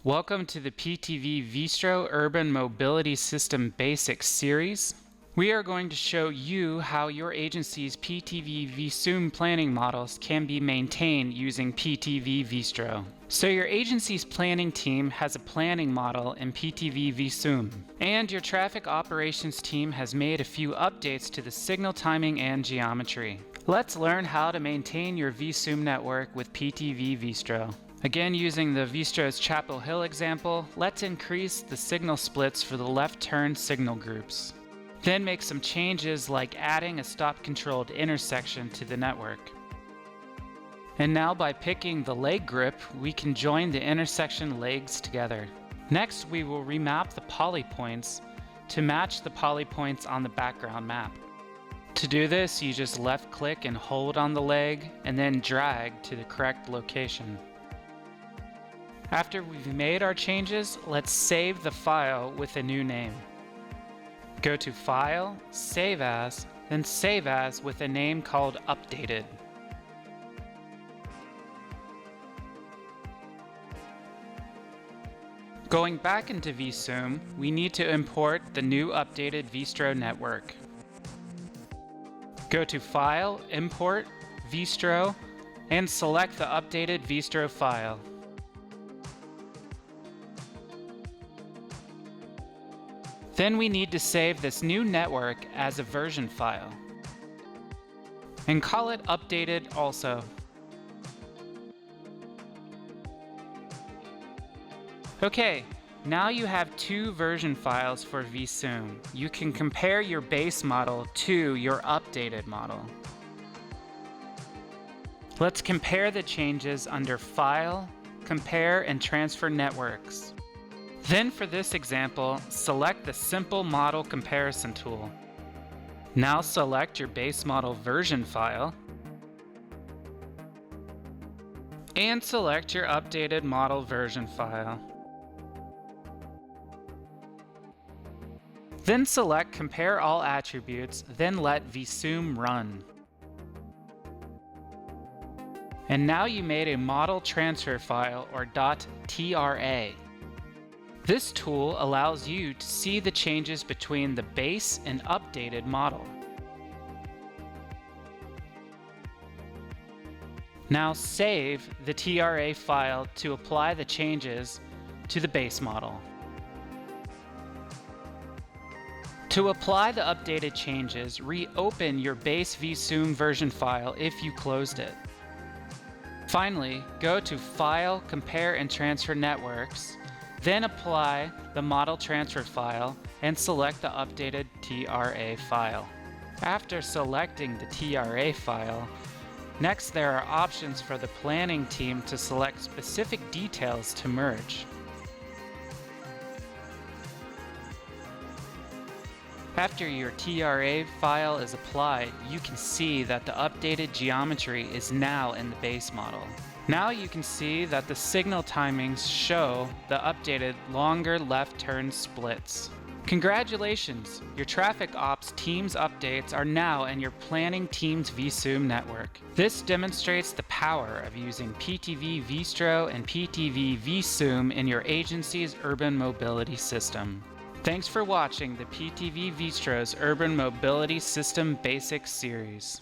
Welcome to the PTV Vistro Urban Mobility System Basics series. We are going to show you how your agency's PTV Visum planning models can be maintained using PTV Vistro. So your agency's planning team has a planning model in PTV Visum, and your traffic operations team has made a few updates to the signal timing and geometry. Let's learn how to maintain your Visum network with PTV Vistro. Again, using the Vistro's Chapel Hill example, let's increase the signal splits for the left turn signal groups. Then make some changes like adding a stop-controlled intersection to the network. And now by picking the leg grip, we can join the intersection legs together. Next, we will remap the polypoints to match the polypoints on the background map. To do this, you just left-click and hold on the leg, and then drag to the correct location. After we've made our changes, let's save the file with a new name. Go to File, Save As, then Save As with a name called Updated. Going back into Visum, we need to import the new updated Vistro network. Go to File, Import, Vistro, and select the updated Vistro file. Then we need to save this new network as a version file. And call it Updated also. Okay, now you have two version files for Visum. You can compare your base model to your updated model. Let's compare the changes under File, Compare and Transfer Networks. Then for this example, select the Simple Model Comparison tool. Now select your base model version file and select your updated model version file. Then select Compare All Attributes, then let Visum run. And now you made a model transfer file or .tra. This tool allows you to see the changes between the base and updated model. Now save the TRA file to apply the changes to the base model. To apply the updated changes, reopen your base Visum version file if you closed it. Finally, go to File, Compare and Transfer Networks, then apply the model transfer file and select the updated TRA file. After selecting the TRA file, next there are options for the planning team to select specific details to merge. After your TRA file is applied, you can see that the updated geometry is now in the base model. Now you can see that the signal timings show the updated longer left turn splits. Congratulations! Your traffic ops team's updates are now in your planning team's Visum network. This demonstrates the power of using PTV Vistro and PTV Visum in your agency's urban mobility system. Thanks for watching the PTV Vistro's Urban Mobility System Basics series.